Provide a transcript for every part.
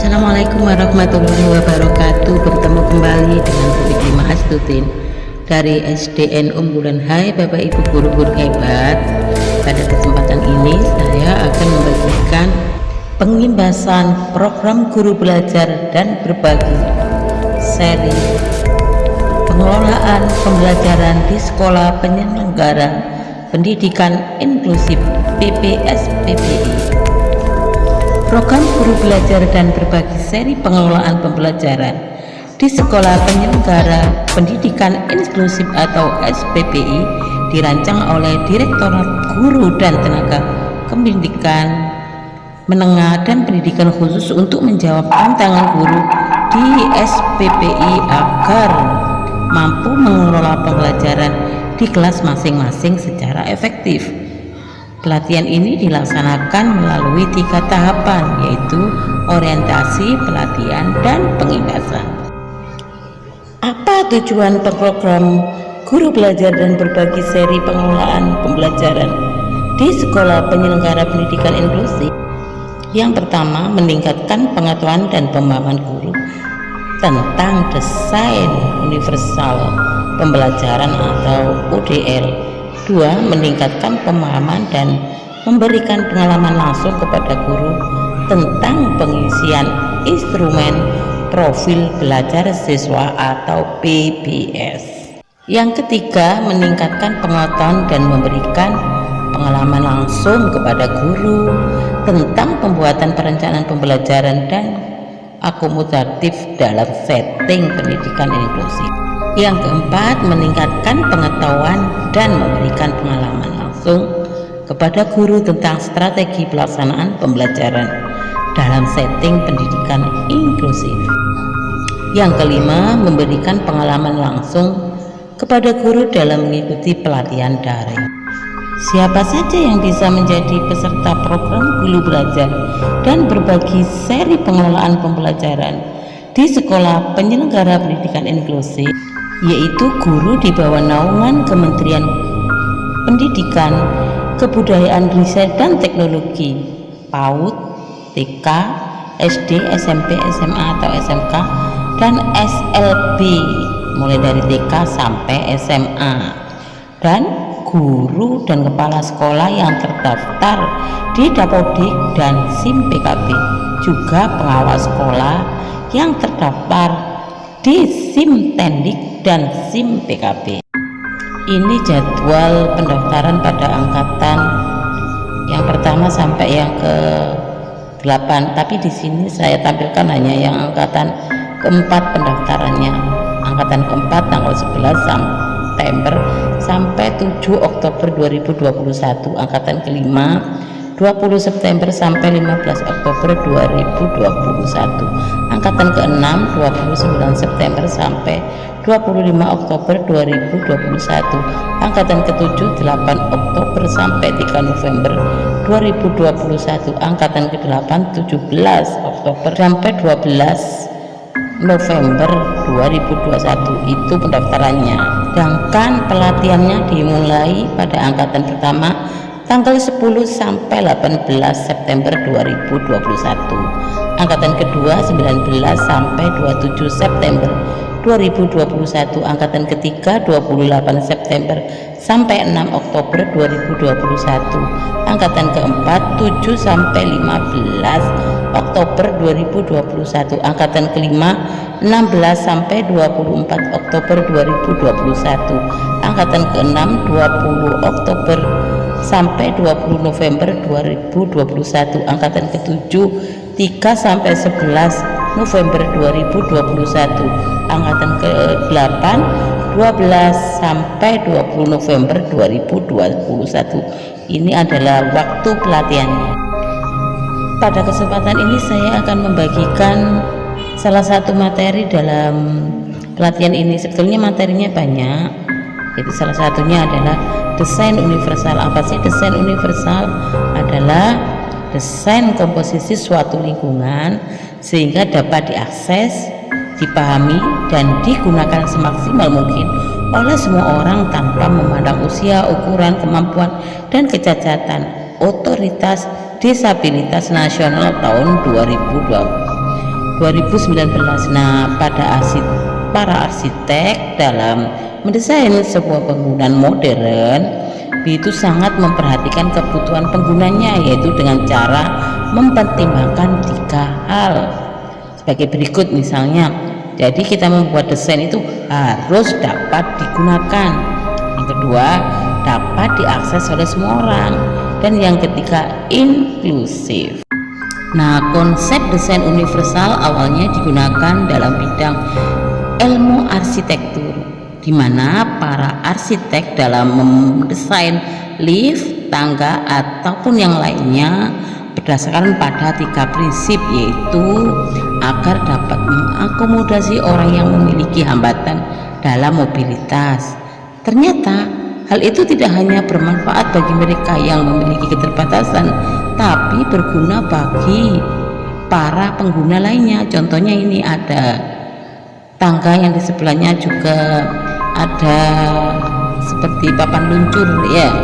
Assalamualaikum warahmatullahi wabarakatuh. Bertemu kembali dengan Bu Iklimah Astutin dari SDN Unggulan. Hai Bapak Ibu guru-guru hebat. Pada kesempatan ini saya akan membagikan pengimbasan program guru belajar dan berbagi seri pengelolaan pembelajaran di sekolah penyelenggara pendidikan inklusif PPS-PPI. Program guru belajar dan berbagi seri pengelolaan pembelajaran di sekolah penyelenggara pendidikan inklusif atau SPPI dirancang oleh Direktorat Guru dan Tenaga Pendidikan Menengah dan Pendidikan Khusus untuk menjawab tantangan guru di SPPI agar mampu mengelola pembelajaran di kelas masing-masing secara efektif. Pelatihan ini dilaksanakan melalui 3 tahapan, yaitu orientasi, pelatihan, dan pengimbasan. Apa tujuan program guru belajar dan berbagi seri pengelolaan pembelajaran di sekolah penyelenggara pendidikan inklusif? Yang pertama, meningkatkan pengetahuan dan pemahaman guru tentang desain universal pembelajaran atau UDL. 2. Meningkatkan pemahaman dan memberikan pengalaman langsung kepada guru tentang pengisian instrumen profil belajar siswa atau PBS. Yang ketiga, meningkatkan pengetahuan dan memberikan pengalaman langsung kepada guru tentang pembuatan perencanaan pembelajaran dan akomodatif dalam setting pendidikan inklusif. Yang keempat, meningkatkan pengetahuan dan memberikan pengalaman langsung kepada guru tentang strategi pelaksanaan pembelajaran dalam setting pendidikan inklusif. Yang kelima, memberikan pengalaman langsung kepada guru dalam mengikuti pelatihan daring. Siapa saja yang bisa menjadi peserta program guru belajar dan berbagi seri pengelolaan pembelajaran di sekolah penyelenggara pendidikan inklusif, yaitu guru di bawah naungan Kementerian Pendidikan, Kebudayaan, Riset dan Teknologi, PAUD, TK, SD, SMP, SMA atau SMK, dan SLB mulai dari TK sampai SMA, dan guru dan kepala sekolah yang terdaftar di Dapodik dan SIM PKB, juga pengawas sekolah yang terdaftar di SIM Tendik dan SIM PKB. Ini jadwal pendaftaran pada angkatan yang pertama sampai yang ke-8, tapi di sini saya tampilkan hanya yang angkatan keempat pendaftarannya. Angkatan keempat tanggal 11 September sampai 7 Oktober 2021, angkatan kelima 20 September sampai 15 Oktober 2021, angkatan ke-6 29 September sampai 25 Oktober 2021, angkatan ke-7 8 Oktober sampai 3 November 2021, angkatan ke-8 17 Oktober sampai 12 November 2021. Itu pendaftarannya. Sedangkan pelatihannya dimulai pada angkatan pertama tanggal 10 sampai 18 September 2021, angkatan kedua 19 sampai 27 September 2021, angkatan ketiga 28 September sampai 6 Oktober 2021, angkatan keempat 7 sampai 15 Oktober 2021, angkatan kelima 16 sampai 24 Oktober 2021, angkatan keenam 20 Oktober sampai 20 November 2021, angkatan ke-7 3 sampai 11 November 2021, angkatan ke-8 12 sampai 20 November 2021. Ini adalah waktu pelatihannya. Pada kesempatan ini saya akan membagikan salah satu materi dalam pelatihan ini. Sebetulnya materinya banyak, itu salah satunya adalah desain universal. Apa sih desain universal? Adalah desain komposisi suatu lingkungan sehingga dapat diakses, dipahami, dan digunakan semaksimal mungkin oleh semua orang tanpa memandang usia, ukuran, kemampuan, dan kecacatan. Otoritas Disabilitas Nasional tahun 2020. 2019. Nah, para arsitek dalam mendesain sebuah bangunan modern itu sangat memperhatikan kebutuhan penggunanya, yaitu dengan cara mempertimbangkan 3 hal sebagai berikut. Misalnya, jadi kita membuat desain itu harus dapat digunakan, yang kedua dapat diakses oleh semua orang, dan yang ketiga inklusif. Nah, konsep desain universal awalnya digunakan dalam bidang ilmu arsitektur, di mana para arsitek dalam mendesain lift, tangga, ataupun yang lainnya berdasarkan pada 3 prinsip, yaitu agar dapat mengakomodasi orang yang memiliki hambatan dalam mobilitas. Ternyata hal itu tidak hanya bermanfaat bagi mereka yang memiliki keterbatasan, tapi berguna bagi para pengguna lainnya. Contohnya ini ada tangga yang di sebelahnya juga ada seperti papan luncur ya,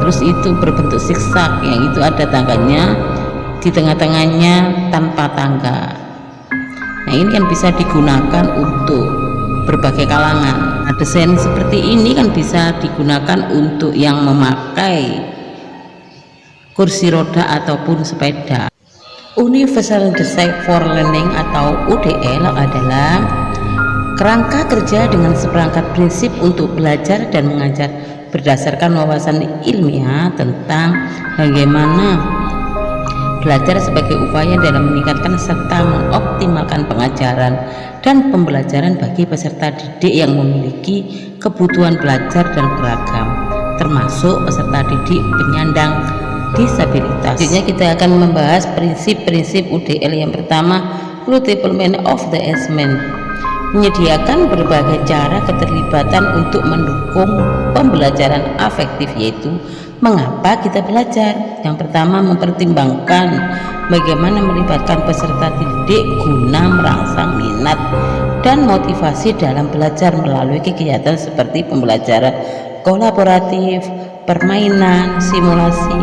terus itu berbentuk zigzag, yang itu ada tangganya di tengah-tengahnya tanpa tangga. Nah, ini kan bisa digunakan untuk berbagai kalangan. Nah, desain seperti ini kan bisa digunakan untuk yang memakai kursi roda ataupun sepeda. Universal Design for Learning atau UDL adalah kerangka kerja dengan seperangkat prinsip untuk belajar dan mengajar berdasarkan wawasan ilmiah tentang bagaimana belajar sebagai upaya dalam meningkatkan serta mengoptimalkan pengajaran dan pembelajaran bagi peserta didik yang memiliki kebutuhan belajar dan beragam, termasuk peserta didik penyandang disabilitas. Selanjutnya kita akan membahas prinsip-prinsip UDL. Yang pertama, fulfillment of the assignment, menyediakan berbagai cara keterlibatan untuk mendukung pembelajaran afektif, yaitu mengapa kita belajar. Yang pertama, mempertimbangkan bagaimana melibatkan peserta didik guna merangsang minat dan motivasi dalam belajar melalui kegiatan seperti pembelajaran kolaboratif, permainan, simulasi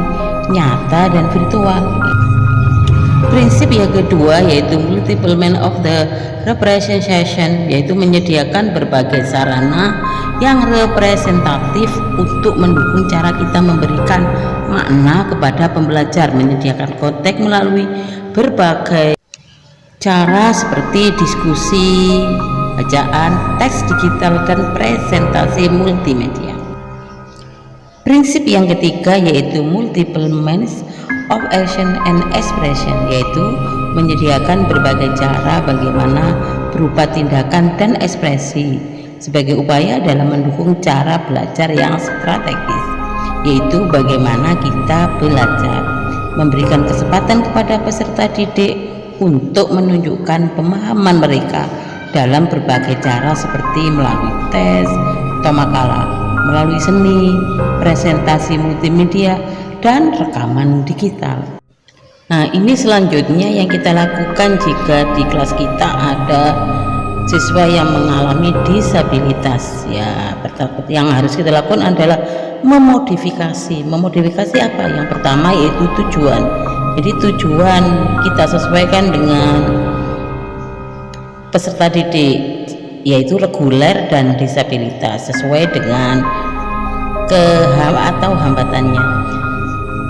nyata dan virtual. Prinsip yang kedua yaitu multiplement of the representation, yaitu menyediakan berbagai sarana yang representatif untuk mendukung cara kita memberikan makna kepada pembelajar, menyediakan konteks melalui berbagai cara seperti diskusi, bacaan, teks digital, dan presentasi multimedia. Prinsip yang ketiga yaitu multiple means of action and expression, yaitu menyediakan berbagai cara bagaimana berupa tindakan dan ekspresi sebagai upaya dalam mendukung cara belajar yang strategis, yaitu bagaimana kita belajar, memberikan kesempatan kepada peserta didik untuk menunjukkan pemahaman mereka dalam berbagai cara seperti melalui tes atau makalah, melalui seni, presentasi multimedia, dan rekaman digital. Nah, ini selanjutnya yang kita lakukan jika di kelas kita ada siswa yang mengalami disabilitas. Ya, yang harus kita lakukan adalah memodifikasi. Memodifikasi apa? Yang pertama yaitu tujuan. Jadi tujuan kita sesuaikan dengan peserta didik, yaitu reguler dan disabilitas, sesuai dengan atau hambatannya.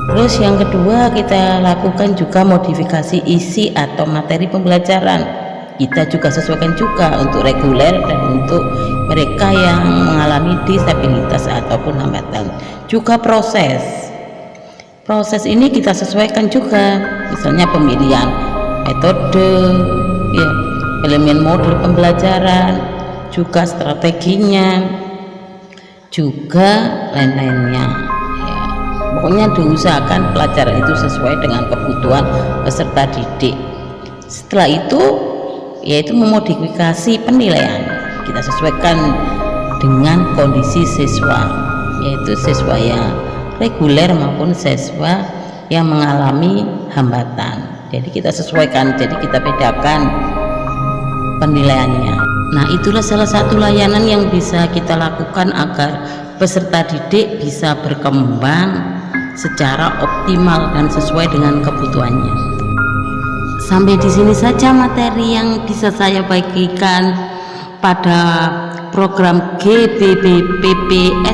Terus yang kedua, kita lakukan juga modifikasi isi atau materi pembelajaran. Kita juga sesuaikan juga untuk reguler dan untuk mereka yang mengalami disabilitas ataupun hambatan. Juga proses ini kita sesuaikan juga, misalnya pemilihan metode, ya, elemen modul pembelajaran, juga strateginya, juga lain-lainnya. Ya, pokoknya diusahakan pelajaran itu sesuai dengan kebutuhan peserta didik. Setelah itu yaitu memodifikasi penilaian, kita sesuaikan dengan kondisi siswa, yaitu siswa yang reguler maupun siswa yang mengalami hambatan. Jadi kita sesuaikan, jadi kita bedakan penilaiannya. Nah, itulah salah satu layanan yang bisa kita lakukan agar peserta didik bisa berkembang secara optimal dan sesuai dengan kebutuhannya. Sampai di sini saja materi yang bisa saya bagikan pada program GBBPPS